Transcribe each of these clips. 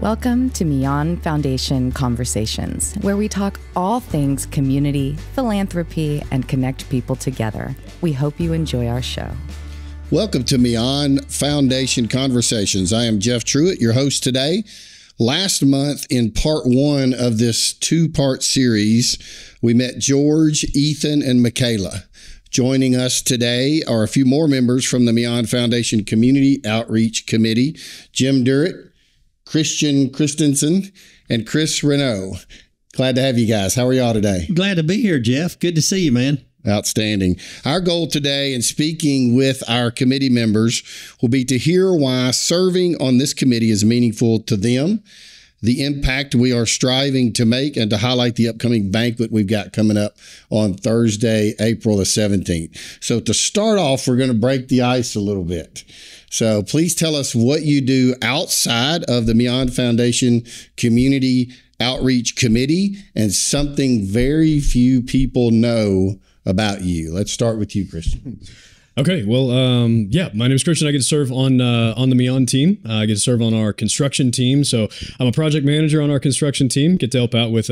Welcome to Millan Foundation Conversations, where we talk all things community, philanthropy, and connect people together. We hope you enjoy our show. Welcome to Millan Foundation Conversations. I am Jeff Truitt, your host today. Last month, in part one of this two-part series, we met George, Ethan, and Michaela. Joining us today are a few more members from the Millan Foundation Community Outreach Committee, Jim Durrett, Christian Christenson, and Chris Reneau. Glad to have you guys. How are y'all today? Glad to be here, Jeff. Good to see you, man. Outstanding. Our goal today in speaking with our committee members will be to hear why serving on this committee is meaningful to them, the impact we are striving to make, and to highlight the upcoming banquet we've got coming up on Thursday, April the 17th. So to start off, we're going to break the ice a little bit. So please tell us what you do outside of the Millan Foundation Community Outreach Committee and something very few people know about you. Let's start with you, Christian. Okay, well, yeah, my name is Christian. I get to serve on the Millan team. I get to serve on our construction team. So I'm a project manager on our construction team. Get to help out with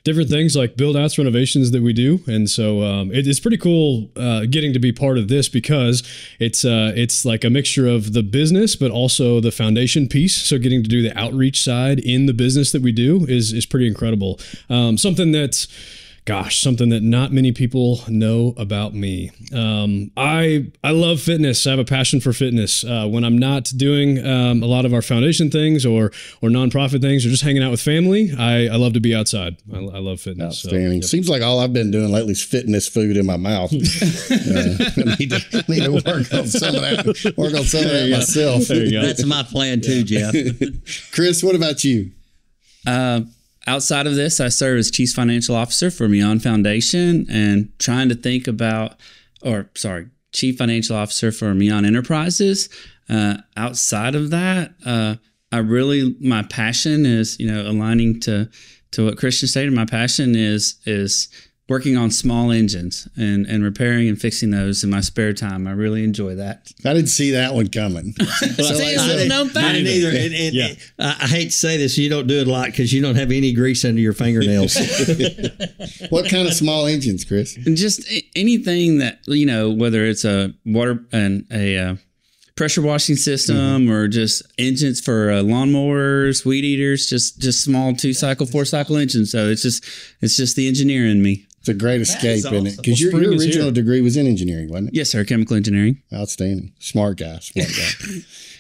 different things like build-outs, renovations that we do. And so it's pretty cool getting to be part of this because it's like a mixture of the business, but also the foundation piece. So getting to do the outreach side in the business that we do is pretty incredible. Something that not many people know about me. I love fitness. I have a passion for fitness. When I'm not doing a lot of our foundation things or nonprofit things or just hanging out with family, I love to be outside. I love fitness. Outstanding. So, yep. Seems like all I've been doing lately is fitness food in my mouth. I need to work on some of that myself. There you go. That's my plan too, Jeff. Chris, what about you? Outside of this, I serve as Chief Financial Officer for Millan Foundation and trying to think about, Chief Financial Officer for Millan Enterprises. Outside of that, my passion is, aligning to what Christian stated. My passion is working on small engines and repairing and fixing those in my spare time. I really enjoy that. I didn't see that one coming. I didn't either. I hate to say this, you don't do it a lot because you don't have any grease under your fingernails. What kind of small engines, Chris? Just anything that, whether it's a water and a pressure washing system or just engines for lawnmowers, weed eaters, just small 2-cycle, 4-cycle engines. So it's just the engineer in me. It's a great escape, isn't it? Because your original degree was in engineering, wasn't it? Yes, sir. Chemical engineering. Outstanding. Smart guy.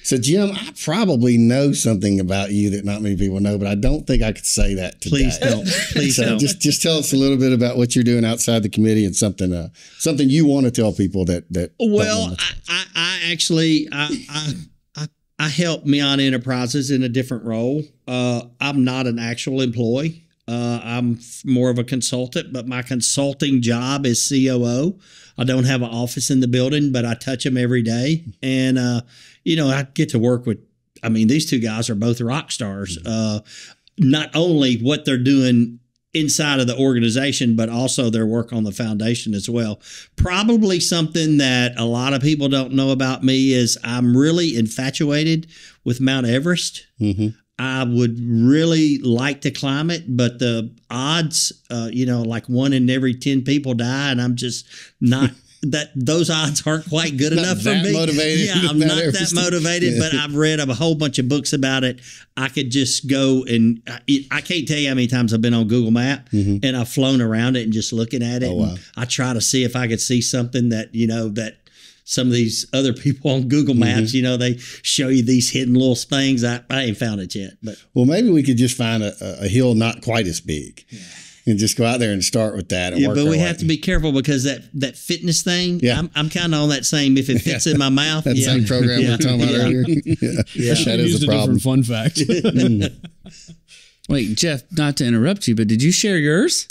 So, Jim, I probably know something about you that not many people know, but I don't think I could say that today. Please don't. Please don't. Just tell us a little bit about what you're doing outside the committee and something you want to tell people that. Well, I help Millan Enterprises in a different role. I'm not an actual employee. I'm more of a consultant, but my consulting job is COO. I don't have an office in the building, but I touch them every day. And, I get to work with, these two guys are both rock stars. Not only what they're doing inside of the organization, but also their work on the foundation as well. Probably something that a lot of people don't know about me is I'm really infatuated with Mount Everest. Mm-hmm. I would really like to climb it, but the odds, like 1 in every 10 people die, and I'm just not those odds aren't quite good enough for me. Motivated. Yeah, I'm not that motivated, but I've read a whole bunch of books about it. I could just go and I can't tell you how many times I've been on Google Map and I've flown around it and just looking at it. Oh, wow. I try to see if I could see something that, that some of these other people on Google Maps, they show you these hidden little things. I ain't found it yet. But maybe we could just find a hill not quite as big and just go out there and start with that. And work but we have to be careful because that fitness thing, I'm kind of on that same, if it fits in my mouth. That same program we were talking about earlier. That is a problem. Fun fact. Wait, Jeff, not to interrupt you, but did you share yours?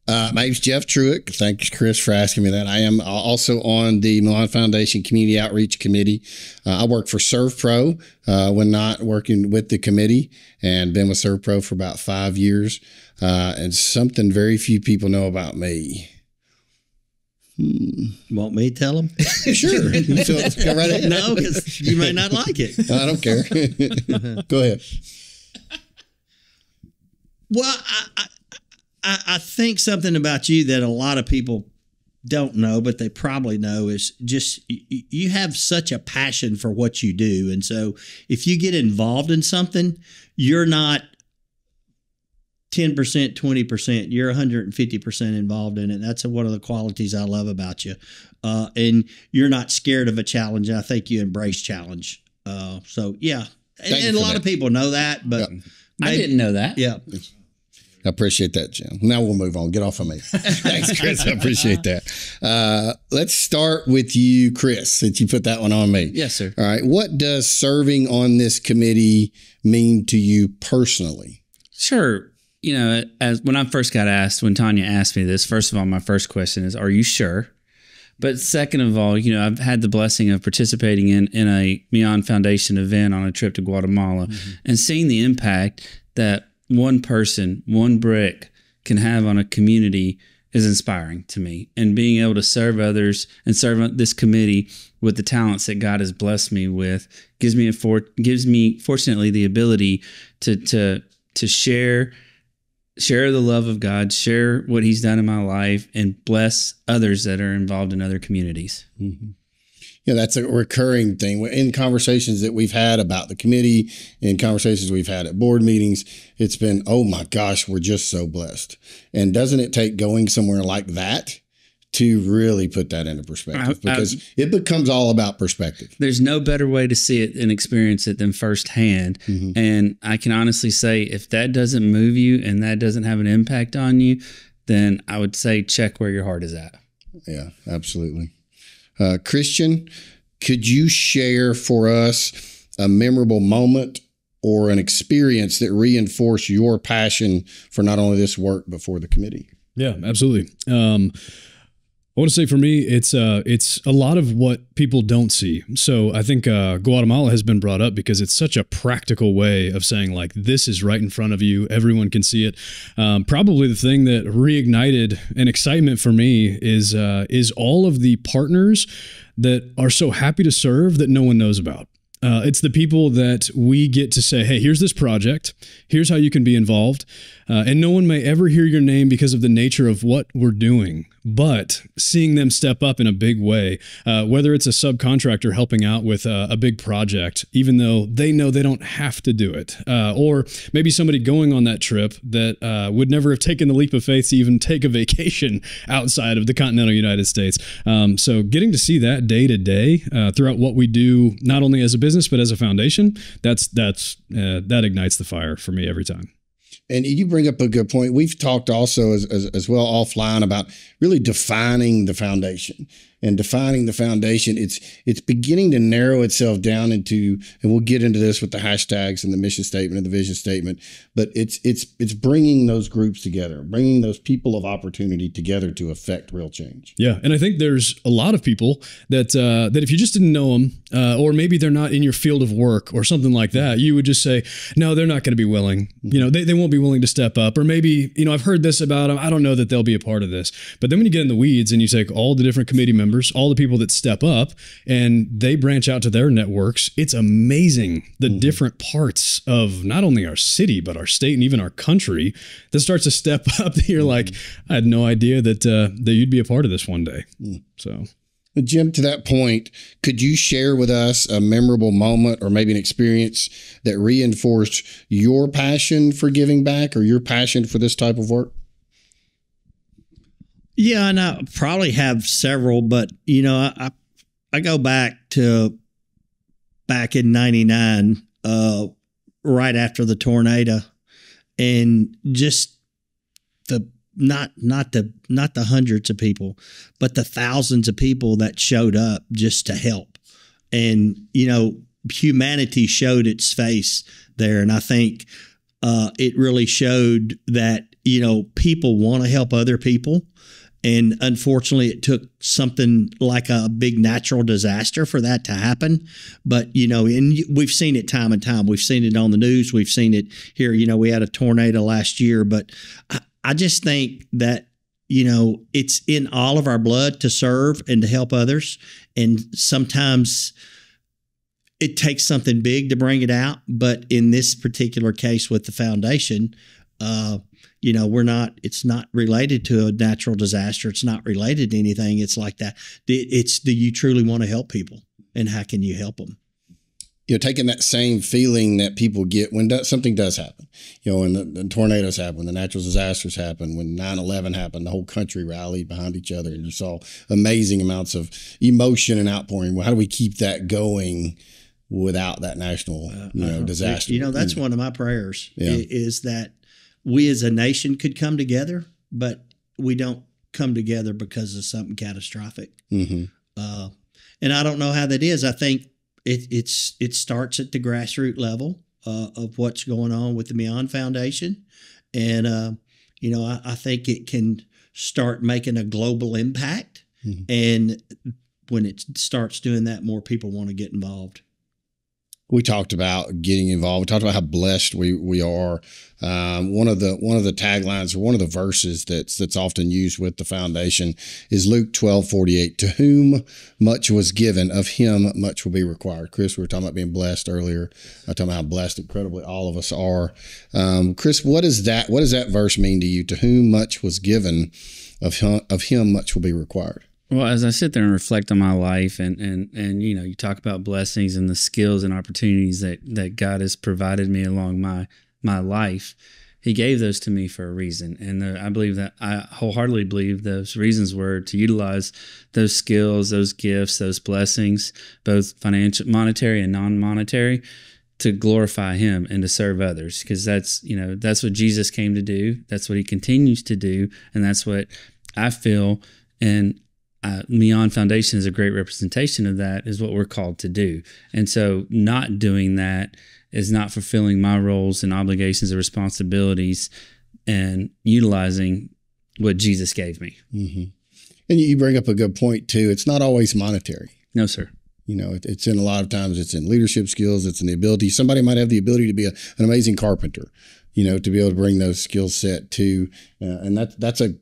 My name's Jeff Truitt. Thanks, Chris, for asking me that. I am also on the Millan Foundation Community Outreach Committee. I work for ServPro when not working with the committee, and been with ServPro for about 5 years. And something very few people know about me. Want me to tell them? Sure. Go right ahead. No, because you may not like it. I don't care. Go ahead. Well, I think something about you that a lot of people don't know, but they probably know, is just you have such a passion for what you do. And so if you get involved in something, you're not 10%, 20%, you're 150% involved in it. That's one of the qualities I love about you. And you're not scared of a challenge. I think you embrace challenge. So yeah. And a lot of people know that, but I didn't know that. Yeah. I appreciate that, Jim. Now we'll move on. Get off of me. Thanks, Chris. I appreciate that. Let's start with you, Chris, since you put that one on me. Yes, sir. All right. What does serving on this committee mean to you personally? Sure. You know, as when I first got asked, when Tanya asked me this, first of all, my first question is, are you sure? But second of all, you know, I've had the blessing of participating in a Millan Foundation event on a trip to Guatemala and seeing the impact that one person, one brick can have on a community is inspiring to me. And being able to serve others and serve this committee with the talents that God has blessed me with gives me fortunately the ability to share the love of God, share what He's done in my life, and bless others that are involved in other communities. Mm-hmm. Yeah, that's a recurring thing in conversations that we've had about the committee, in conversations we've had at board meetings. It's been, oh my gosh, we're just so blessed. And doesn't it take going somewhere like that to really put that into perspective? Because it becomes all about perspective. There's no better way to see it and experience it than firsthand. And I can honestly say, if that doesn't move you and that doesn't have an impact on you, then I would say check where your heart is at. Yeah, absolutely. Christian, could you share for us a memorable moment or an experience that reinforced your passion for not only this work, but for the committee? Yeah, absolutely. I want to say for me, it's a lot of what people don't see. So I think Guatemala has been brought up because it's such a practical way of saying, like, this is right in front of you. Everyone can see it. Probably the thing that reignited an excitement for me is all of the partners that are so happy to serve that no one knows about. It's the people that we get to say, hey, here's this project. Here's how you can be involved. And no one may ever hear your name because of the nature of what we're doing. But seeing them step up in a big way, whether it's a subcontractor helping out with a big project, even though they know they don't have to do it, or maybe somebody going on that trip that would never have taken the leap of faith to even take a vacation outside of the continental United States. So getting to see that day to day throughout what we do, not only as a business, but as a foundation, that ignites the fire for me every time. And you bring up a good point. We've talked also as well offline about really defining the foundation. And defining the foundation, it's beginning to narrow itself down into, and we'll get into this with the hashtags and the mission statement and the vision statement, but it's bringing those groups together, bringing those people of opportunity together to affect real change. Yeah, and I think there's a lot of people that if you just didn't know them, or maybe they're not in your field of work or something like that, you would just say, no, they're not going to be willing. You know, they won't be willing to step up, or maybe, you know, I've heard this about them. I don't know that they'll be a part of this. But then when you get in the weeds and you take all the different committee members, all the people that step up, and they branch out to their networks, it's amazing the different parts of not only our city, but our state and even our country that starts to step up. You're like, I had no idea that you'd be a part of this one day. So, Jim, to that point, could you share with us a memorable moment or maybe an experience that reinforced your passion for giving back or your passion for this type of work? Yeah, and I probably have several, but, you know, I go back in '99, right after the tornado, and just not the hundreds of people, but the thousands of people that showed up just to help. And, you know, humanity showed its face there. And I think it really showed that, you know, people want to help other people. And unfortunately, it took something like a big natural disaster for that to happen. But, you know, and we've seen it time and time. We've seen it on the news. We've seen it here. You know, we had a tornado last year. But I just think that, you know, it's in all of our blood to serve and to help others. And sometimes it takes something big to bring it out. But in this particular case with the foundation, It's not related to a natural disaster. It's not related to anything. It's like that. It's, do you truly want to help people, and how can you help them? Taking that same feeling that people get when something does happen, when the tornadoes happen, when the natural disasters happen, when 9/11 happened, the whole country rallied behind each other, and you saw amazing amounts of emotion and outpouring. Well, how do we keep that going without that national, disaster? That's one of my prayers is that we as a nation could come together, but we don't come together because of something catastrophic. Mm-hmm. And I don't know how that is. I think it starts at the grassroots level of what's going on with the Millan Foundation. And, I think it can start making a global impact. Mm-hmm. And when it starts doing that, more people want to get involved. We talked about getting involved. We talked about how blessed we are. One of the taglines, or one of the verses that's often used with the foundation, is Luke 12:48. To whom much was given, of him much will be required. Chris, we were talking about being blessed earlier. I talking about how blessed incredibly all of us are. Chris, what does that verse mean to you? To whom much was given, of him much will be required. Well, as I sit there and reflect on my life and you talk about blessings and the skills and opportunities that God has provided me along my life, he gave those to me for a reason. And I wholeheartedly believe those reasons were to utilize those skills, those gifts, those blessings, both financial, monetary and non-monetary, to glorify him and to serve others. Because that's what Jesus came to do. That's what he continues to do. And that's what I feel. And Millan Foundation is a great representation of that, is what we're called to do. And so not doing that is not fulfilling my roles and obligations and responsibilities and utilizing what Jesus gave me. Mm-hmm. And you bring up a good point too. It's not always monetary. No, sir. It's in a lot of times it's in leadership skills. It's in the ability. Somebody might have the ability to be an amazing carpenter, to be able to bring those skill set to, and that's a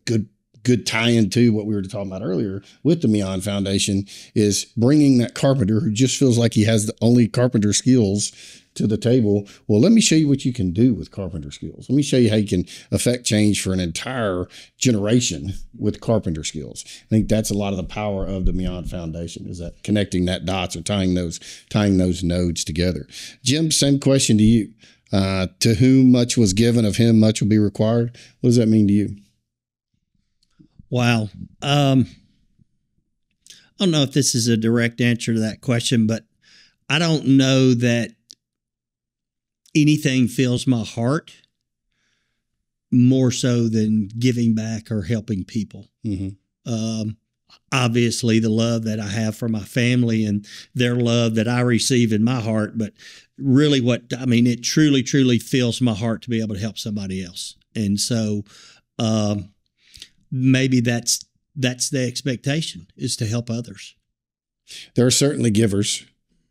good tie-in to what we were talking about earlier with the Millan Foundation, is bringing that carpenter who just feels like he has the only carpenter skills to the table. Well, let me show you what you can do with carpenter skills. Let me show you how you can affect change for an entire generation with carpenter skills. I think that's a lot of the power of the Millan Foundation, is that connecting that dots, or tying those nodes together. Jim, same question to you. To whom much was given, of him much will be required. What does that mean to you? Wow. I don't know if this is a direct answer to that question, but I don't know that anything fills my heart more so than giving back or helping people. Mm-hmm. Obviously, the love that I have for my family and their love that I receive in my heart, but really it truly, truly fills my heart to be able to help somebody else. And so, maybe that's the expectation, is to help others. There are certainly givers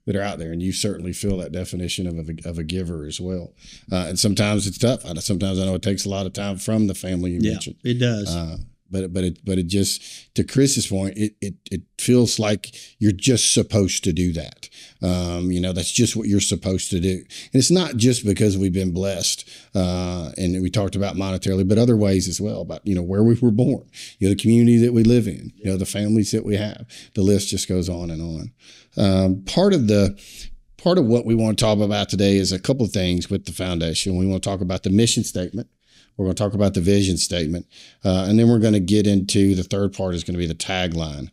that are out there, and you certainly fill that definition of a giver as well. And sometimes it's tough. Sometimes I know it takes a lot of time from the family you mentioned. It does. But it just, to Chris's point, it feels like you're just supposed to do that. That's just what you're supposed to do. And it's not just because we've been blessed, and we talked about monetarily, but other ways as well, about, where we were born, the community that we live in, the families that we have. The list just goes on and on. Part of what we want to talk about today is a couple of things with the foundation. We want to talk about the mission statement. We're going to talk about the vision statement, and then we're going to get into the third part, is going to be the tagline.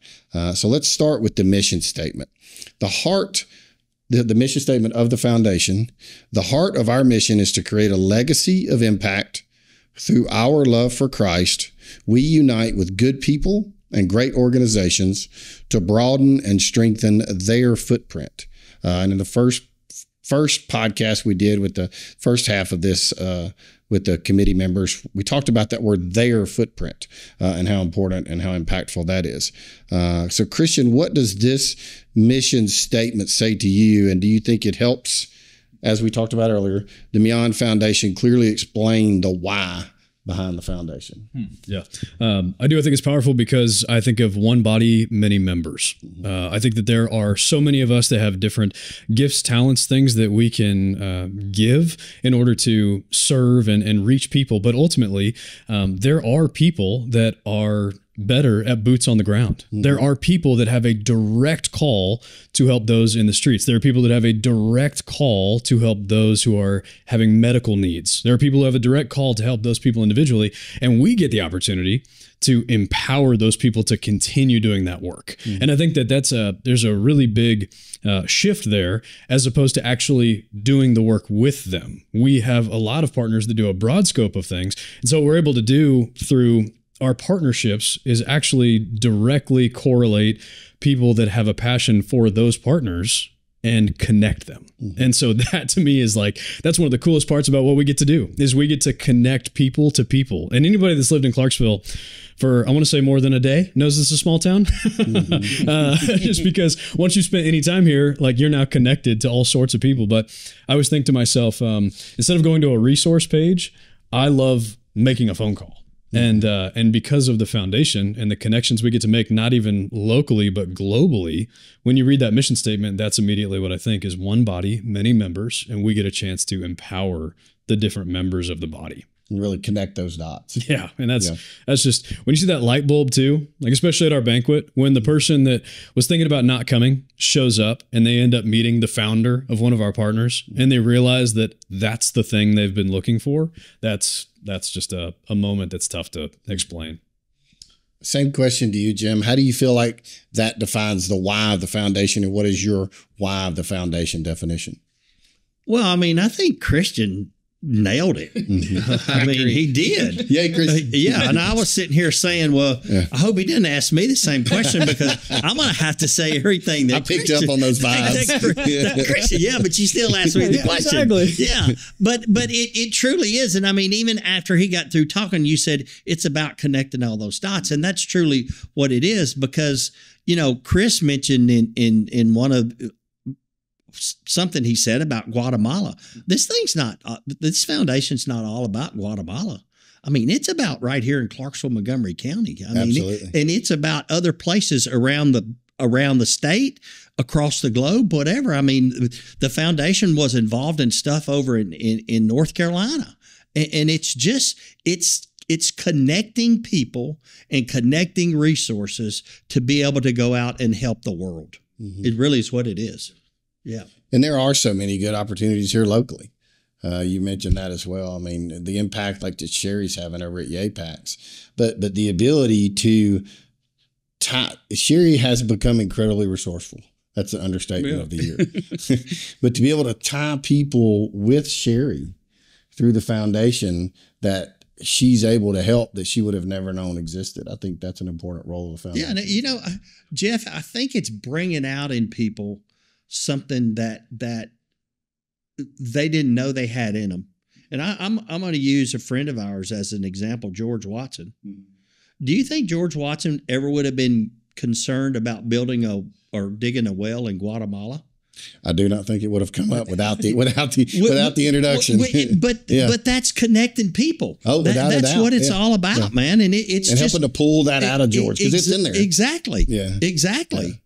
So let's start with the mission statement. The mission statement of the foundation. The heart of our mission is to create a legacy of impact through our love for Christ. We unite with good people and great organizations to broaden and strengthen their footprint. And in the first podcast we did with the first half of this, with the committee members, we talked about that word, their footprint, and how important and how impactful that is. So Christian, what does this mission statement say to you? And do you think it helps, as we talked about earlier, the Millan Foundation clearly explain the why behind the foundation. Yeah. I do. I think it's powerful because I think of one body, many members. I think that there are so many of us that have different gifts, talents, things that we can give in order to serve and reach people. But ultimately, there are people that are better at boots on the ground. There are people that have a direct call to help those in the streets. There are people that have a direct call to help those who are having medical needs. There are people who have a direct call to help those people individually. And we get the opportunity to empower those people to continue doing that work. And I think that there's a really big shift there as opposed to actually doing the work with them. We have a lot of partners that do a broad scope of things. And so what we're able to do through our partnerships is actually directly correlate people that have a passion for those partners and connect them. And so that to me is like, that's one of the coolest parts about what we get to do is we get to connect people to people. And anybody that's lived in _Clarksville for, I want to say more than a day, knows this is a small town. Just because once you spend any time here, like you're now connected to all sorts of people. But I always think to myself, instead of going to a resource page, I love making a phone call. And because of the foundation and the connections we get to make, not even locally, but globally, when you read that mission statement, that's immediately what I think is one body, many members, and we get a chance to empower the different members of the body. And really connect those dots. Yeah. And that's just, when you see that light bulb too, like especially at our banquet, when the person that was thinking about not coming shows up and they end up meeting the founder of one of our partners and they realize that that's the thing they've been looking for, that's just a moment that's tough to explain. Same question to you, Jim. How do you feel like that defines the why of the foundation, and what is your why of the foundation definition? Well, I mean, I think Christian nailed it. I mean, he did. Yeah, Christian. Yeah, and I was sitting here saying, well, I hope he didn't ask me the same question because I'm going to have to say everything that I picked up on those vibes. Christian, yeah, but you still asked me the question. Exactly. Yeah, but it truly is. And I mean, even after he got through talking, you said it's about connecting all those dots. And that's truly what it is because, you know, Chris mentioned in one of something he said about Guatemala. This foundation's not all about Guatemala. I mean, it's about right here in Clarksville, Montgomery County. I mean, and it's about other places around the state, across the globe, whatever. I mean, the foundation was involved in stuff over in North Carolina, and it's connecting people and connecting resources to be able to go out and help the world. It really is what it is. Yeah. And there are so many good opportunities here locally. You mentioned that as well. I mean, the impact like that Sherry's having over at 𝗀𝗋𝗋𝗋, but the ability to Sherry has become incredibly resourceful. That's an understatement of the year. But to be able to tie people with Sherry through the foundation that she's able to help that she would have never known existed. I think that's an important role of the foundation. Yeah. And, you know, Jeff, I think it's bringing out in people something that they didn't know they had in them. And I'm going to use a friend of ours as an example, George Watson. Do you think George Watson ever would have been concerned about building or digging a well in Guatemala? I do not think it would have come up without the introduction. But that's connecting people. Oh, without a doubt. That's what it's all about, man. And it's and just helping to pull that out of George because it's in there. Exactly. Yeah. Exactly.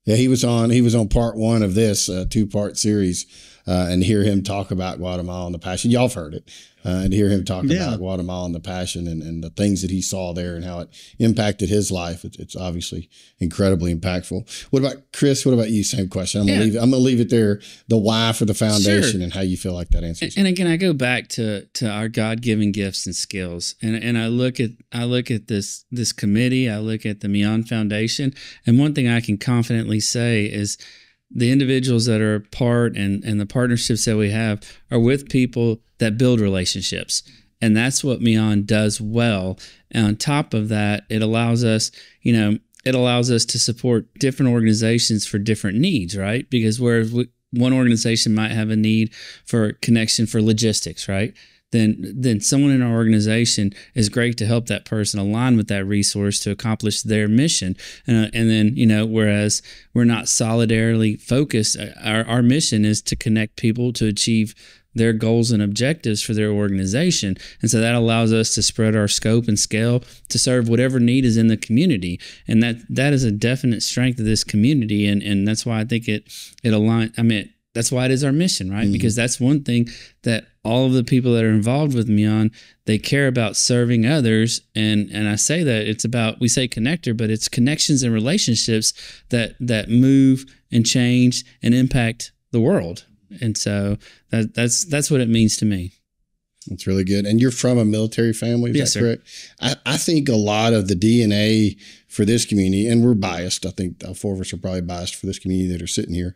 Yeah, he was on part one of this 2-part series, and hear him talk about Guatemala and the passion. Y'all have heard it, and hear him talk about Guatemala and the passion and the things that he saw there and how it impacted his life. It's obviously incredibly impactful. What about Chris? What about you? Same question. I'm gonna leave it there. The why for the foundation and how you feel like that answers. And again, I go back to our God-given gifts and skills, and I look at this committee. I look at the Millan Foundation, and one thing I can confidently say is the individuals that are a part and the partnerships that we have are with people that build relationships. And that's what Millan does well. And on top of that, it allows us to support different organizations for different needs, right? Because whereas one organization might have a need for connection for logistics, right? Then someone in our organization is great to help that person align with that resource to accomplish their mission. And then, whereas we're not solidarily focused, our mission is to connect people to achieve their goals and objectives for their organization. And so that allows us to spread our scope and scale to serve whatever need is in the community. And that is a definite strength of this community. And that's why I think it aligns. I mean, that's why it is our mission, right? Because that's one thing that all of the people that are involved with Millan, they care about serving others. And I say that it's about, we say connector, but it's connections and relationships that move and change and impact the world. And so that's what it means to me. That's really good. And you're from a military family, is Yes, that sir. correct? I think a lot of the DNA for this community, and we're biased. I think all four of us are probably biased for this community that are sitting here.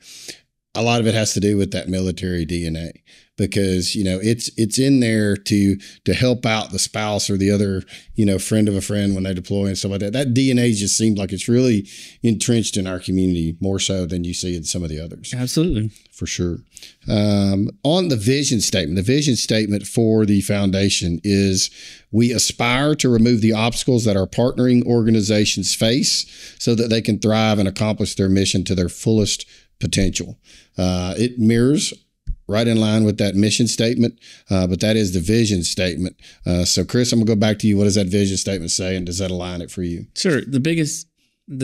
A lot of it has to do with that military DNA, because, you know, it's in there to help out the spouse or the other, you know, friend of a friend when they deploy and stuff like that. That DNA just seems like it's really entrenched in our community more so than you see in some of the others. Absolutely. For sure. On the vision statement for the foundation is, we aspire to remove the obstacles that our partnering organizations face so that they can thrive and accomplish their mission to their fullest potential. It mirrors right in line with that mission statement, but that is the vision statement. So Chris, I'm gonna go back to you. What does that vision statement say, and does that align it for you? Sure. The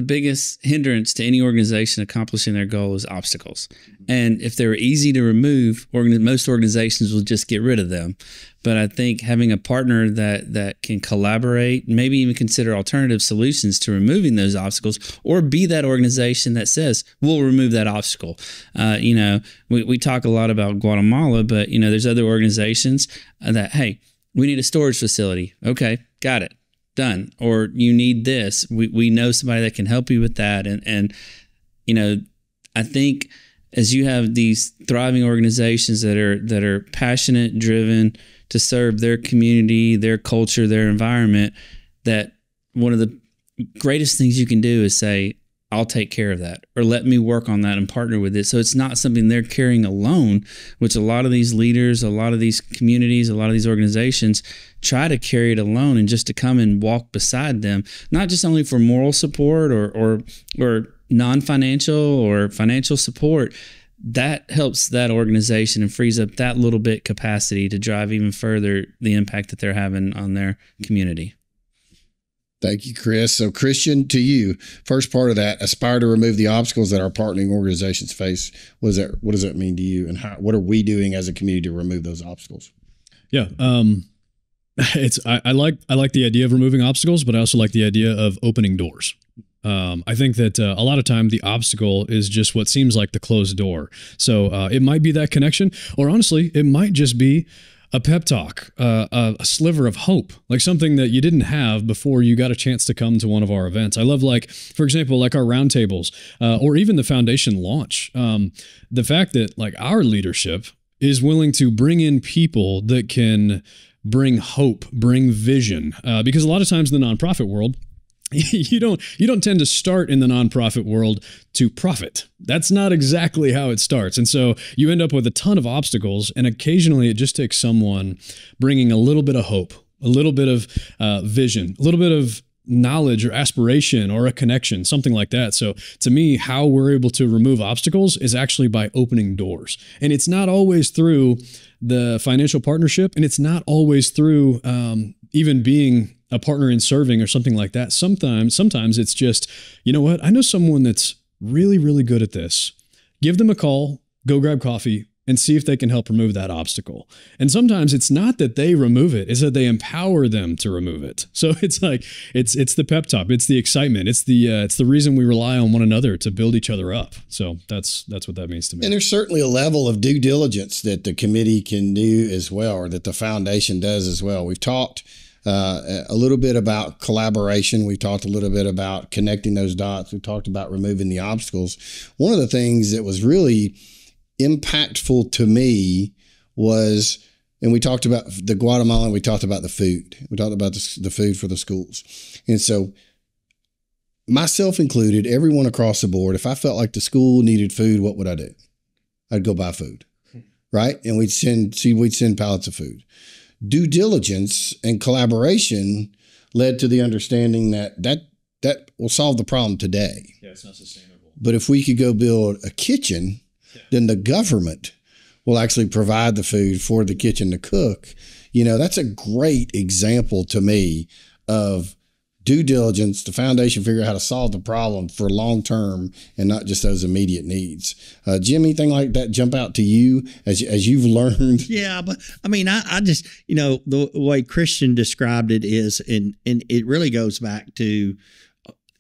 biggest hindrance to any organization accomplishing their goal is obstacles. And if they were easy to remove, most organizations will just get rid of them. But I think having a partner that can collaborate, maybe even consider alternative solutions to removing those obstacles, or be that organization that says, we'll remove that obstacle. You know, we talk a lot about Guatemala, but, you know, there's other organizations that, hey, we need a storage facility. Okay, got it. Done. Or you need this. We know somebody that can help you with that. And you know, I think as you have these thriving organizations that are passionate, driven to serve their community, their culture, their environment, that one of the greatest things you can do is say, I'll take care of that, or let me work on that and partner with it. So it's not something they're carrying alone, which a lot of these leaders, a lot of these communities, a lot of these organizations try to carry it alone, and just to come and walk beside them, not just only for moral support or non-financial or financial support. That helps that organization and frees up that little bit capacity to drive even further the impact that they're having on their community. Thank you, Chris. So Christian, to you, first part of that, aspire to remove the obstacles that our partnering organizations face. What does that mean to you, and what are we doing as a community to remove those obstacles? Yeah. I like the idea of removing obstacles, but I also like the idea of opening doors. I think that a lot of time the obstacle is just what seems like the closed door. So it might be that connection, or honestly, it might just be a pep talk, a sliver of hope, like something that you didn't have before you got a chance to come to one of our events. I love, like, for example, like our roundtables, or even the foundation launch. The fact that, like, our leadership is willing to bring in people that can bring hope, bring vision, because a lot of times in the nonprofit world, you don't tend to start in the nonprofit world to profit. That's not exactly how it starts. And so you end up with a ton of obstacles, and occasionally it just takes someone bringing a little bit of hope, a little bit of vision, a little bit of knowledge or aspiration or a connection, something like that. So to me, how we're able to remove obstacles is actually by opening doors. And it's not always through the financial partnership, and it's not always through even being a partner in serving or something like that. Sometimes it's just, you know what? I know someone that's really, really good at this. Give them a call, go grab coffee, and see if they can help remove that obstacle. And sometimes it's not that they remove it, it's that they empower them to remove it. So it's like, it's the pep talk, it's the excitement, it's the reason we rely on one another to build each other up. So that's what that means to me. And there's certainly a level of due diligence that the committee can do as well, or that the foundation does as well. We've talked a little bit about collaboration. We talked a little bit about connecting those dots. We talked about removing the obstacles. One of the things that was really impactful to me was, and we talked about the Guatemalan, we talked about the food. We talked about the food for the schools. And so myself included, everyone across the board, if I felt like the school needed food, what would I do? I'd go buy food, right? And we'd send pallets of food. Due diligence and collaboration led to the understanding that will solve the problem today. Yeah, it's not sustainable. But if we could go build a kitchen, then the government will actually provide the food for the kitchen to cook. You know, that's a great example to me of due diligence, the foundation figure out how to solve the problem for long term and not just those immediate needs. Jim, anything like that jump out to you as you've learned? Yeah, but I mean, I just, you know, the way Christian described it is, and it really goes back to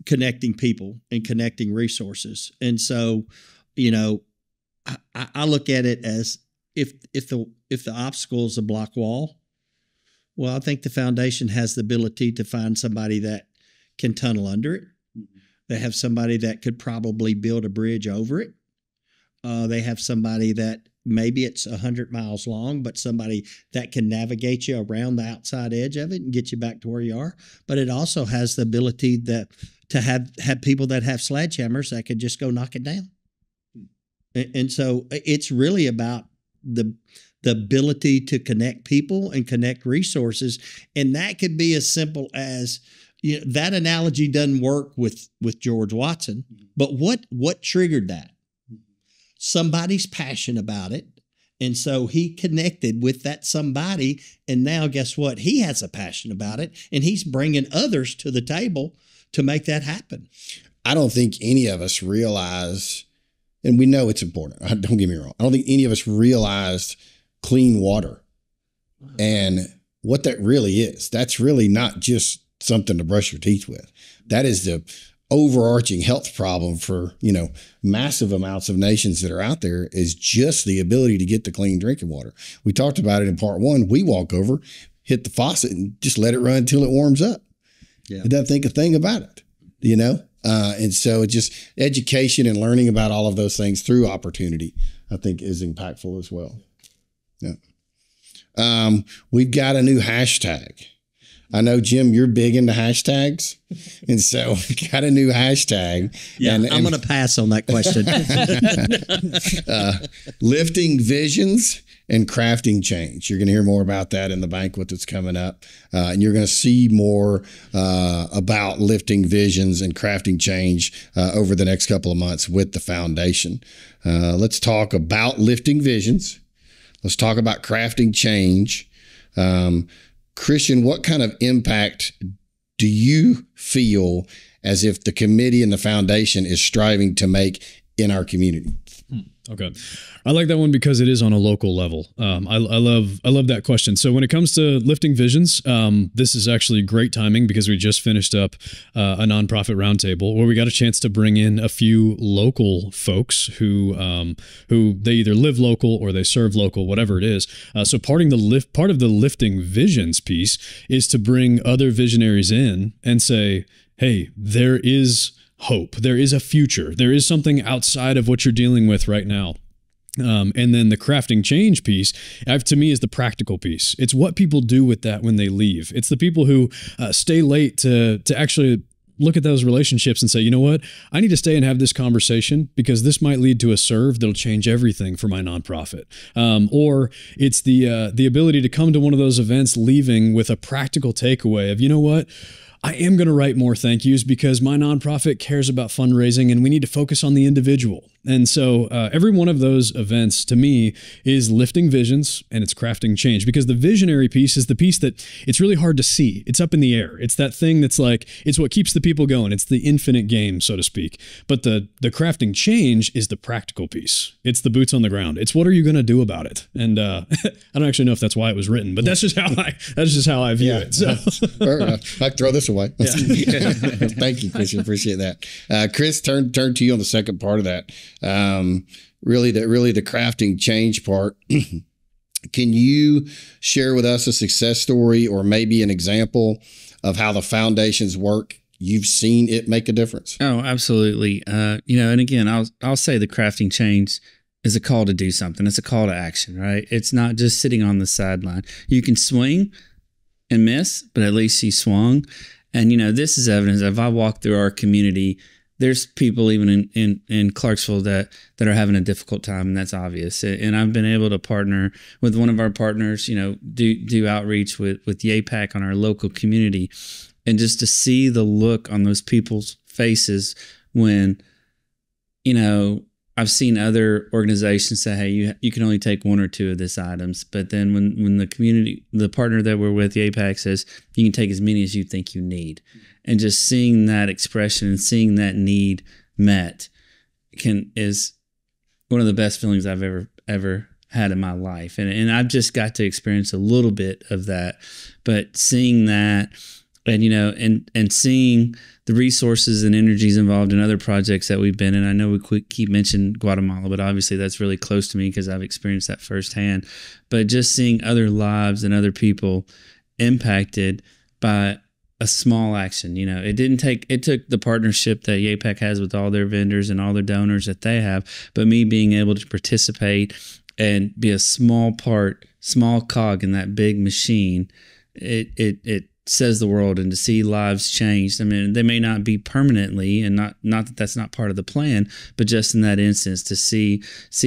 connecting people and connecting resources. And so, you know, I look at it as if the obstacle is a block wall, well, I think the foundation has the ability to find somebody that can tunnel under it. They have somebody that could probably build a bridge over it. They have somebody that maybe it's 100 miles long, but somebody that can navigate you around the outside edge of it and get you back to where you are. But it also has the ability to have people that have sledgehammers that could just go knock it down. And so it's really about the ability to connect people and connect resources. And that could be as simple as, you know, that analogy doesn't work with George Watson, but what triggered that? Somebody's passionate about it. And so he connected with that somebody. And now guess what? He has a passion about it, and he's bringing others to the table to make that happen. I don't think any of us realize, and we know it's important, don't get me wrong, I don't think any of us realized clean water and what that really is. That's really not just something to brush your teeth with. That is the overarching health problem for, you know, massive amounts of nations that are out there, is just the ability to get the clean drinking water. We talked about it in part one. We walk over, hit the faucet, and just let it run until it warms up. Yeah. It doesn't think a thing about it, you know? And so it just education and learning about all of those things through opportunity, I think, is impactful as well. Yeah. We've got a new hashtag. I know, Jim, you're big into hashtags. And so we got a new hashtag. Yeah, and I'm going to pass on that question. Lifting visions and crafting change. You're going to hear more about that in the banquet that's coming up. And you're going to see more about lifting visions and crafting change over the next couple of months with the foundation. Let's talk about lifting visions. Let's talk about crafting change. Christian, what kind of impact do you feel as if the committee and the foundation is striving to make in our community? Okay. I like that one because it is on a local level. I love that question. So when it comes to lifting visions, this is actually great timing because we just finished up a nonprofit roundtable where we got a chance to bring in a few local folks who they either live local or they serve local, whatever it is. So part of the lifting visions piece is to bring other visionaries in and say, hey, there is hope. There is a future. There is something outside of what you're dealing with right now. And then the crafting change piece, to me, is the practical piece. It's what people do with that when they leave. It's the people who stay late to actually look at those relationships and say, you know what, I need to stay and have this conversation because this might lead to a serve that'll change everything for my nonprofit. Or it's the ability to come to one of those events leaving with a practical takeaway of, you know what, I am going to write more thank yous because my nonprofit cares about fundraising and we need to focus on the individual. And so every one of those events to me is lifting visions and it's crafting change, because the visionary piece is the piece that it's really hard to see. It's up in the air. It's that thing that's like, it's what keeps the people going. It's the infinite game, so to speak. But the crafting change is the practical piece. It's the boots on the ground. It's what are you going to do about it? And I don't actually know if that's why it was written, but that's just how I view it. So I throw this away. Yeah. Thank you, Christian. Appreciate that. Chris, turn to you on the second part of that. Really the crafting change part. Can you share with us a success story or maybe an example of how the foundation's work, you've seen it make a difference? Oh, absolutely. And again, I'll say the crafting change is a call to do something. It's a call to action, right? It's not just sitting on the sideline. You can swing and miss, but at least he swung. And, this is evidence. If I walk through our community, there's people even in 𝗀ₗ₁₀₀ that are having a difficult time, and that's obvious. And I've been able to partner with one of our partners, do outreach with 𝗀𝗄𝗆 on our local community, and just to see the look on those people's faces when, I've seen other organizations say, hey, you can only take one or two of these items. But then when the partner that we're with, the APAC, says you can take as many as you think you need. And just seeing that expression and seeing that need met is one of the best feelings I've ever had in my life. And I've just got to experience a little bit of that. But seeing that, and and seeing the resources and energies involved in other projects that we've been in. I know we keep mentioning Guatemala, but obviously that's really close to me because I've experienced that firsthand. But just seeing other lives and other people impacted by a small action. It took the partnership that APAC has with all their vendors and all their donors that they have, but me being able to participate and be a small cog in that big machine, it says the world. And to see lives changed, I mean, they may not be permanently, and not that that's not part of the plan, but just in that instance to see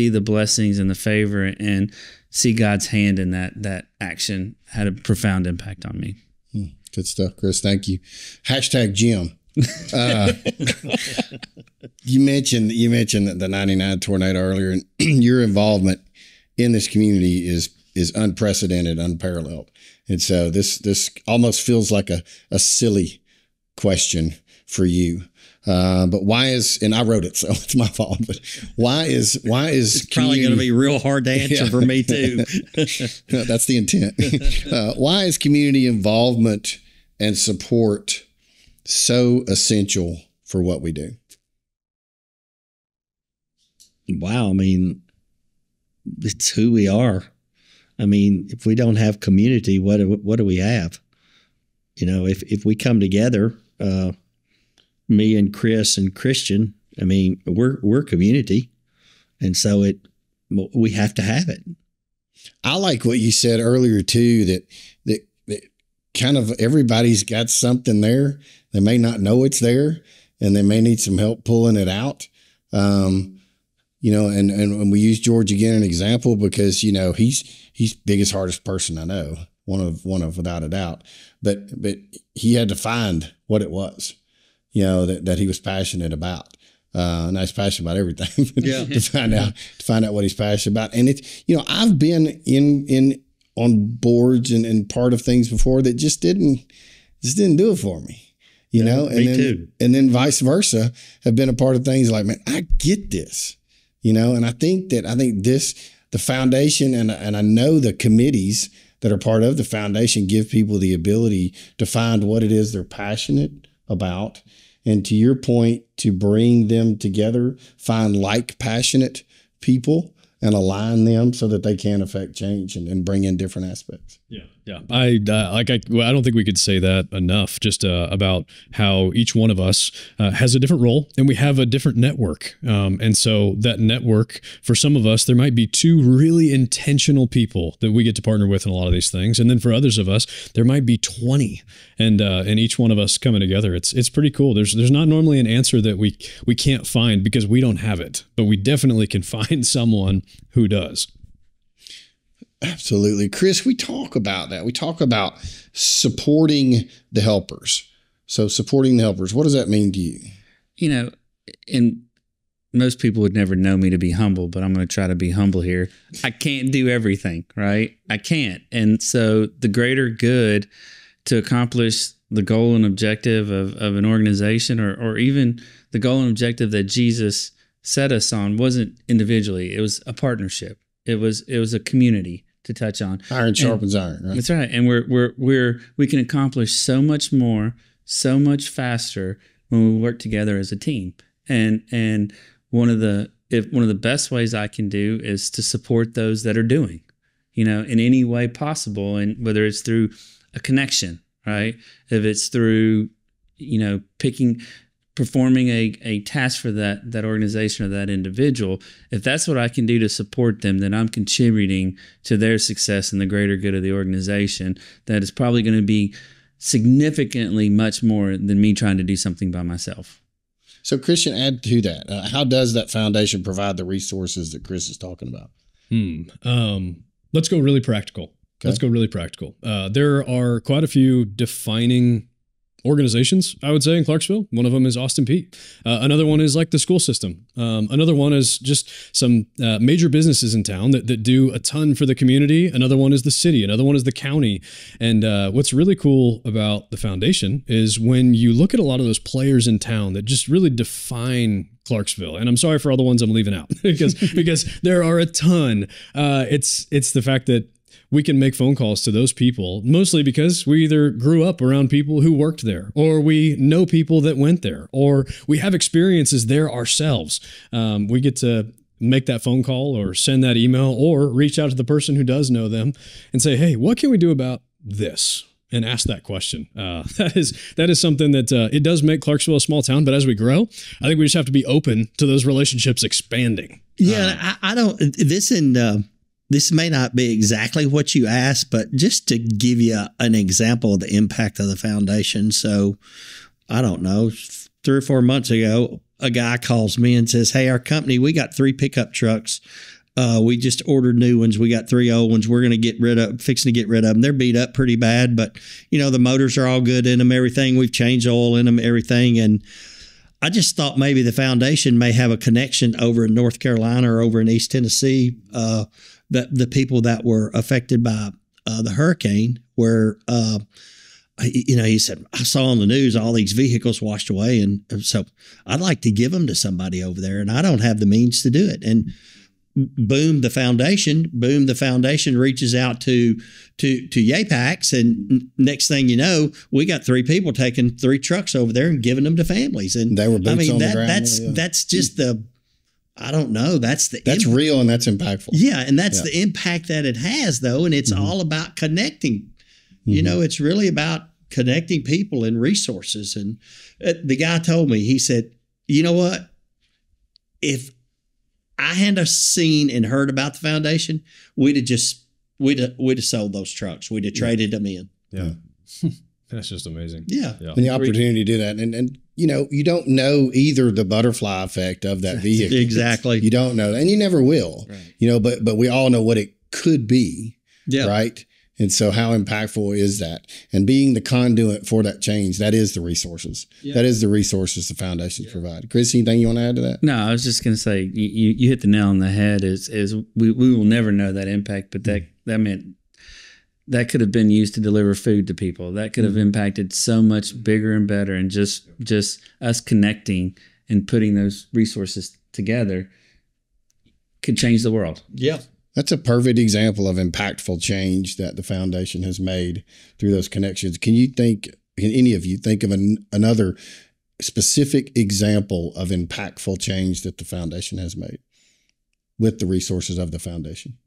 the blessings and the favor and see God's hand in that action had a profound impact on me. Good stuff, Chris. Thank you. #Jim. You mentioned the 99 tornado earlier, and your involvement in this community is unprecedented, unparalleled. And so this almost feels like a silly question for you. But why is, and I wrote it, so it's my fault, but why is it's probably going to be real hard to answer for me too. That's the intent. Why is community involvement and support so essential for what we do? Wow. I mean, it's who we are. I mean, if we don't have community, what do we have? If we come together, me and Chris and Christian, I mean, we're community. And so we have to have it. I like what you said earlier too, that kind of everybody's got something there. They may not know it's there, and they may need some help pulling it out. And we use George again an example because he's biggest, hardest person I know, one of without a doubt. But he had to find what it was, that he was passionate about. And he's passionate about everything. Yeah. to find out what he's passionate about. And it's I've been in on boards and part of things before that just didn't do it for me. And then vice versa, have been a part of things like, man, I get this. And I think the foundation and I know the committees that are part of the foundation give people the ability to find what it is they're passionate about. And to your point, to bring them together, find like passionate people and align them so that they can affect change and bring in different aspects. Yeah. Yeah. I don't think we could say that enough, just about how each one of us has a different role and we have a different network. And so that network, for some of us, there might be two really intentional people that we get to partner with in a lot of these things. And then for others of us, there might be 20 and each one of us coming together. It's pretty cool. There's not normally an answer that we can't find because we don't have it, but we definitely can find someone who does. Absolutely. Chris, we talk about that. We talk about supporting the helpers. So supporting the helpers, what does that mean to you? And most people would never know me to be humble, but I'm going to try to be humble here. I can't do everything, right? I can't. And so the greater good to accomplish the goal and objective of an organization or even the goal and objective that Jesus set us on wasn't individually. It was a partnership. It was a community to touch on. Iron sharpens iron, right? That's right. And we can accomplish so much more, so much faster when we work together as a team. And one of the best ways I can do is to support those that are doing, in any way possible. And whether it's through a connection, right? If it's through, performing a task for that organization or that individual, if that's what I can do to support them, then I'm contributing to their success and the greater good of the organization. That is probably going to be significantly much more than me trying to do something by myself. So Christian, add to that. How does that foundation provide the resources that Chris is talking about? Let's go really practical. Okay. Let's go really practical. There are quite a few defining organizations, I would say, in Clarksville. One of them is Austin Peay. Another one is like the school system. Another one is just some major businesses in town that do a ton for the community. Another one is the city. Another one is the county. And what's really cool about the foundation is when you look at a lot of those players in town that just really define Clarksville. And I'm sorry for all the ones I'm leaving out because there are a ton. It's the fact that we can make phone calls to those people, mostly because we either grew up around people who worked there, or we know people that went there, or we have experiences there ourselves. We get to make that phone call or send that email or reach out to the person who does know them and say, hey, what can we do about this? And ask that question. That is something that it does make Clarksville a small town, but as we grow, I think we just have to be open to those relationships expanding. Yeah, I don't. This may not be exactly what you asked, but just to give you an example of the impact of the foundation. So, I don't know, 3 or 4 months ago, a guy calls me and says, hey, our company, we got 3 pickup trucks. We just ordered new ones. We got 3 old ones. We're going to fixing to get rid of them. They're beat up pretty bad, but the motors are all good in them, everything. We've changed oil in them, everything. And I just thought maybe the foundation may have a connection over in North Carolina or over in East Tennessee, the people that were affected by the hurricane, where he said, I saw on the news all these vehicles washed away, and so I'd like to give them to somebody over there, and I don't have the means to do it. And boom, the foundation reaches out to 𝗀𝗄𝗃, and next thing you know, we got 3 people taking 3 trucks over there and giving them to families. And they were boots on the ground. That's just I don't know. That's real, and that's impactful. Yeah, and that's the impact that it has, though, and it's all about connecting. It's really about connecting people and resources. And the guy told me, he said, you know what? If I hadn't seen and heard about the foundation, we'd have sold those trucks. We'd have traded them in. Yeah. That's just amazing. Yeah. And the opportunity to do that. And you don't know either the butterfly effect of that vehicle. Exactly. You don't know. And you never will. Right. But we all know what it could be. Yeah. Right. And so how impactful is that? And being the conduit for that change, that is the resources. Yeah. That is the resources the foundations provide. Chris, anything you want to add to that? No, I was just going to say, you hit the nail on the head. Is we will never know that impact, but that meant that could have been used to deliver food to people. That could have impacted so much bigger and better. And just us connecting and putting those resources together could change the world. Yeah. That's a perfect example of impactful change that the foundation has made through those connections. Can any of you think of another specific example of impactful change that the foundation has made with the resources of the foundation?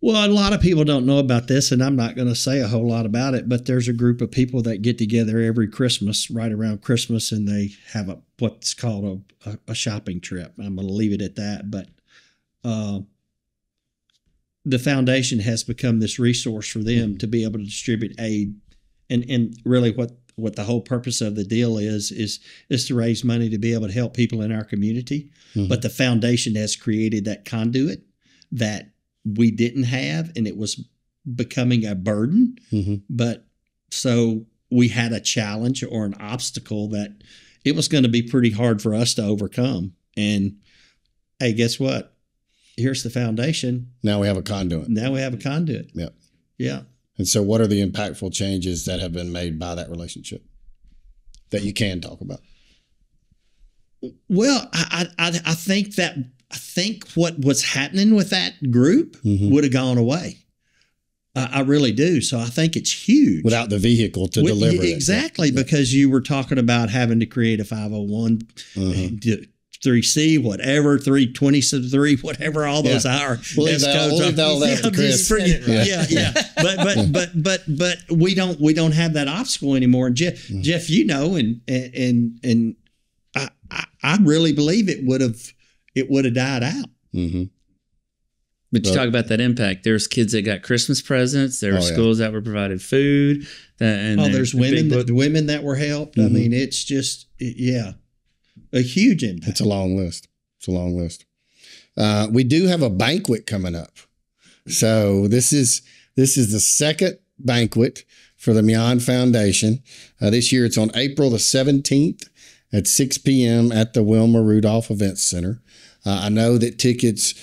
Well, a lot of people don't know about this, and I'm not going to say a whole lot about it, but there's a group of people that get together every Christmas, right around Christmas, and they have what's called a shopping trip. I'm going to leave it at that. But the foundation has become this resource for them to be able to distribute aid. And really what the whole purpose of the deal is to raise money to be able to help people in our community. Mm-hmm. But the foundation has created that conduit that we didn't have, and it was becoming a burden. Mm-hmm. But so we had a challenge or an obstacle that it was going to be pretty hard for us to overcome. And hey, guess what? Here's the foundation. Now we have a conduit. Yeah. Yeah. And so what are the impactful changes that have been made by that relationship that you can talk about? Well, I think what was happening with that group would have gone away. I really do. So I think it's huge. Without the vehicle to deliver it. Exactly, because you were talking about having to create a 501 3C, whatever, 320, whatever all those are. We'll leave all that to Chris. But we don't have that obstacle anymore. And Jeff, and I really believe it would have died out. Mm-hmm. But you talk about that impact. There's kids that got Christmas presents. There were schools that were provided food. There's women that were helped. Mm-hmm. I mean, it's just, a huge impact. It's a long list. We do have a banquet coming up. So this is the second banquet for the Millan Foundation. This year it's on April the 17th at 6 p.m. at the Wilma Rudolph Events Center. I know that tickets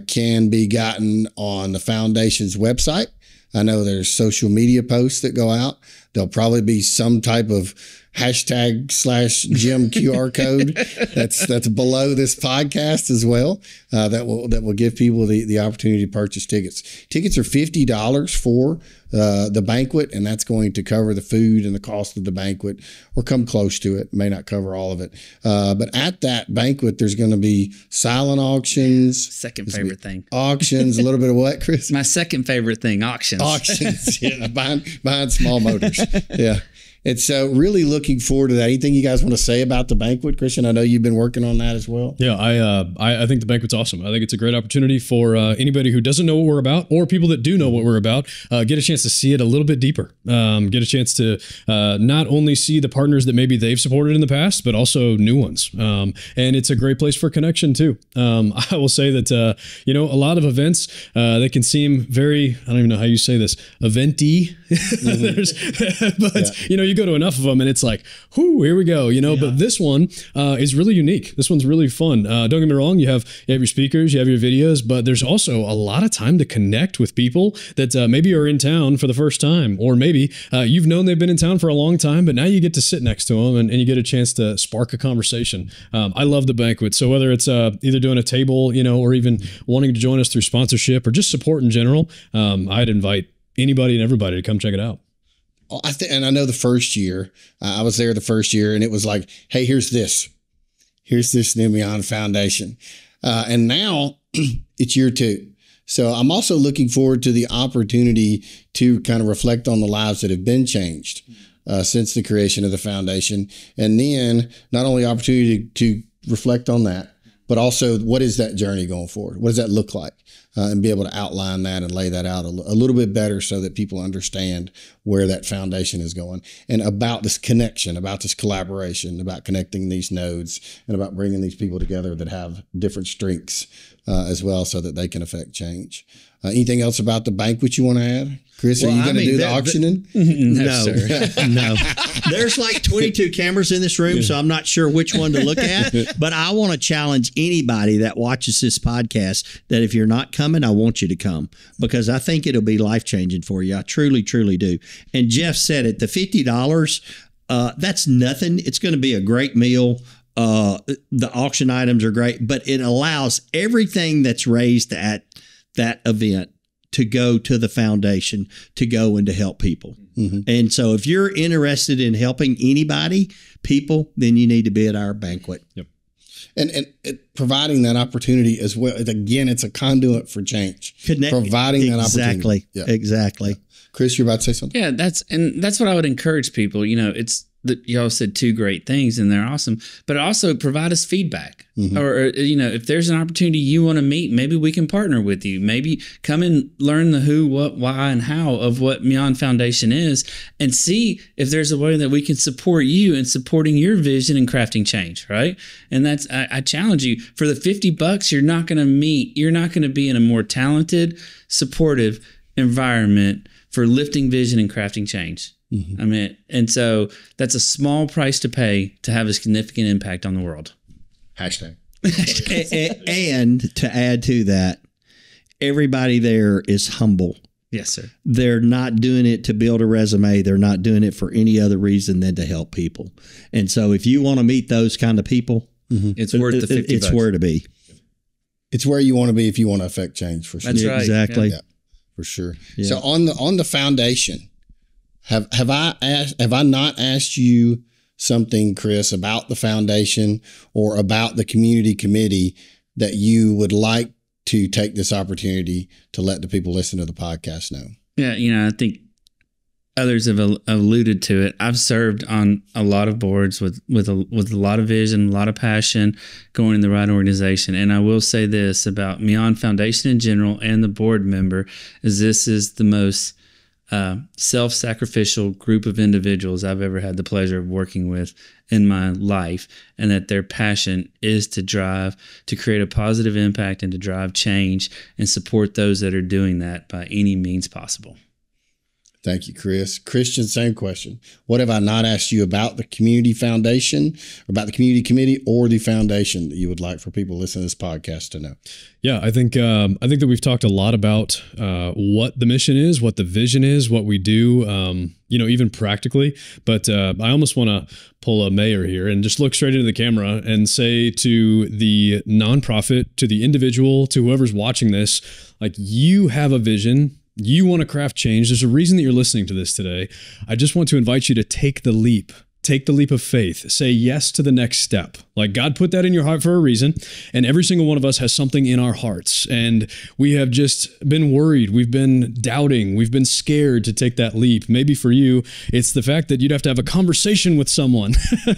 can be gotten on the foundation's website. I know there's social media posts that go out. There'll probably be some type of #/Jim QR code that's below this podcast as well. That will give people the opportunity to purchase tickets. Tickets are $50 for the banquet, and that's going to cover the food and the cost of the banquet, or come close to it. May not cover all of it. But at that banquet, there's going to be silent auctions. Second favorite thing. Auctions. A little bit of what, Chris? My second favorite thing, auctions. Auctions. Yeah, buying small motors. Yeah. And so really looking forward to that. Anything you guys want to say about the banquet, Christian? I know you've been working on that as well. Yeah, I think the banquet's awesome. I think it's a great opportunity for anybody who doesn't know what we're about, or people that do know what we're about, get a chance to see it a little bit deeper. Get a chance to not only see the partners that maybe they've supported in the past, but also new ones. And it's a great place for connection too. I will say that, a lot of events, they can seem very, I don't even know how you say this, event-y. You go to enough of them and it's like, whoo, here we go, but this one is really unique. This one's really fun. Don't get me wrong. You have your speakers, you have your videos, but there's also a lot of time to connect with people that maybe are in town for the first time, or maybe you've known they've been in town for a long time, but now you get to sit next to them and you get a chance to spark a conversation. I love the banquet. So whether it's either doing a table, or even wanting to join us through sponsorship or just support in general, I'd invite anybody and everybody to come check it out. And I know the first year, I was there the first year, and it was like, hey, here's this new Millan Foundation. And now it's year 2. So I'm also looking forward to the opportunity to kind of reflect on the lives that have been changed since the creation of the foundation. And then not only opportunity to reflect on that, but also what is that journey going forward? What does that look like? And be able to outline that and lay that out a little bit better so that people understand where that foundation is going, and about this connection, about this collaboration, about connecting these nodes, and about bringing these people together that have different strengths as well, so that they can affect change. Anything else about the banquet you want to add? Chris, are you going to do the auctioning? No, no. There's like 22 cameras in this room, so I'm not sure which one to look at. But I want to challenge anybody that watches this podcast that if you're not coming, I want you to come, because I think it'll be life-changing for you. I truly, truly do. And Jeff said it, the $50, that's nothing. It's going to be a great meal. The auction items are great, but it allows everything that's raised at that event to go to the foundation, to go and to help people. Mm-hmm. And so if you're interested in helping people, then you need to be at our banquet. Yep. And providing that opportunity as well. Again, it's a conduit for change. Providing that opportunity. Exactly. Yeah. Chris, you're about to say something? Yeah, that's what I would encourage people. It's y'all said 2 great things and they're awesome, but also provide us feedback. Mm-hmm. Or if there's an opportunity you want to meet, maybe we can partner with you. Maybe come and learn the who, what, why, and how of what Millan Foundation is, and see if there's a way that we can support you in supporting your vision and crafting change, right? And that's, I challenge you, for the $50, you're not going to be in a more talented, supportive environment for lifting vision and crafting change. Mm-hmm. And so that's a small price to pay to have a significant impact on the world. Hashtag. And to add to that, everybody there is humble. Yes, sir. They're not doing it to build a resume. They're not doing it for any other reason than to help people. And so if you want to meet those kind of people, it's worth the $50. It's where to be. It's where you want to be if you want to affect change, for sure. That's right. Exactly. Yeah, for sure. Yeah. So on the foundation, have I not asked you something, Chris, about the foundation or about the community committee that you would like to take this opportunity to let the people listen to the podcast know? Yeah, I think others have alluded to it. I've served on a lot of boards with a lot of vision, a lot of passion, going in the right organization. And I will say this about Millan Foundation in general and the board member, is this is the most self-sacrificial group of individuals I've ever had the pleasure of working with in my life, and that their passion is to create a positive impact and to drive change and support those that are doing that by any means possible. Thank you, Chris. Christian, same question. What have I not asked you about the community foundation, about the community committee, or the foundation that you would like for people listening to this podcast to know? Yeah, I think that we've talked a lot about what the mission is, what the vision is, what we do, even practically. But I almost want to pull a mayor here and just look straight into the camera and say to the nonprofit, to the individual, to whoever's watching this, like, you have a vision. You want to craft change. There's a reason that you're listening to this today. I just want to invite you to take the leap. Take the leap of faith. Say yes to the next step. Like, God put that in your heart for a reason. And every single one of us has something in our hearts. And we have just been worried. We've been doubting. We've been scared to take that leap. Maybe for you, it's the fact that you'd have to have a conversation with someone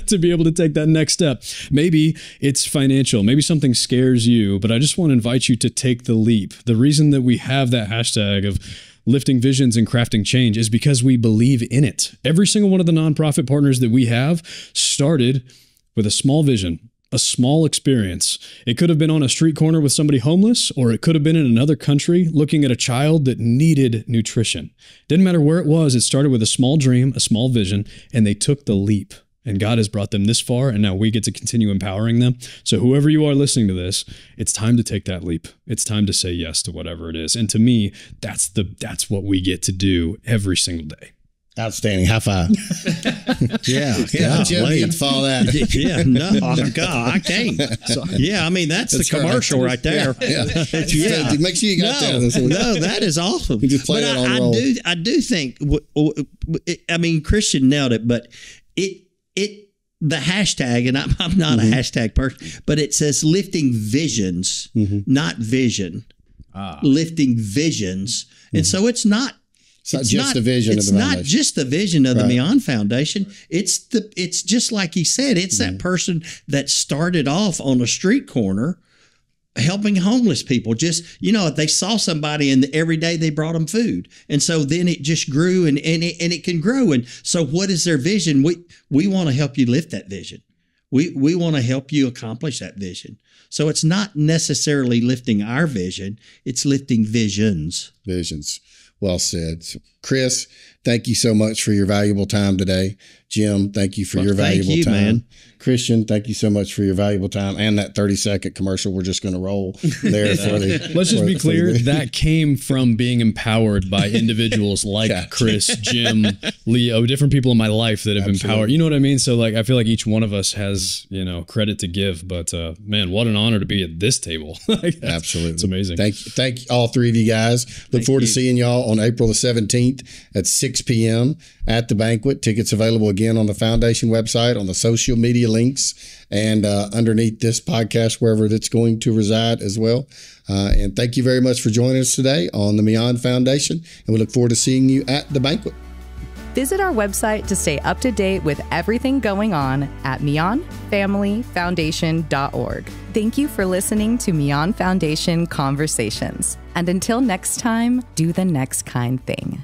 to be able to take that next step. Maybe it's financial. Maybe something scares you. But I just want to invite you to take the leap. The reason that we have that hashtag of lifting visions and crafting change is because we believe in it. Every single one of the nonprofit partners that we have started with a small vision, a small experience. It could have been on a street corner with somebody homeless, or it could have been in another country looking at a child that needed nutrition. Didn't matter where it was. It started with a small dream, a small vision, and they took the leap. And God has brought them this far, and now we get to continue empowering them. So whoever you are listening to this, it's time to take that leap. It's time to say yes to whatever it is. And to me, that's what we get to do every single day. Outstanding. High five. Yeah. Jim, you can follow that. Yeah. No, God, I can't. So, yeah. I mean, that's the commercial right there. Yeah. So make sure you got that. No, that is awesome. You just play that on roll. I do think, I mean, Christian nailed it, but the hashtag, and I'm not a hashtag person, but it says lifting visions, not vision. Lifting visions. And so it's not just the vision of the foundation. It's not just the vision of the Millan Foundation. It's just like he said, it's that person that started off on a street corner helping homeless people. Just, they saw somebody and every day they brought them food. And so then it just grew and it can grow. And so what is their vision? We want to help you lift that vision. We want to help you accomplish that vision. So it's not necessarily lifting our vision. It's lifting visions. Visions. Well said. So, Chris, thank you so much for your valuable time today. Jim, thank you for your valuable time. Man. Christian, thank you so much for your valuable time and that 30-second commercial we're just going to roll there for the. Let's just be clear, that came from being empowered by individuals like Chris, Jim, Leo, different people in my life that have empowered. You know what I mean? So I feel like each one of us has, credit to give, but man, what an honor to be at this table. Absolutely. It's amazing. Thank you, all three of you guys. Look forward to seeing y'all on April the 17th at 6 p.m. at the banquet. Tickets available again on the foundation website, on the social media links, and underneath this podcast, wherever that's going to reside as well. And thank you very much for joining us today on the Millan Foundation, and we look forward to seeing you at the banquet. Visit our website to stay up to date with everything going on at MillanFamilyFoundation.org. Thank you for listening to Millan Foundation Conversations. And until next time, do the next kind thing.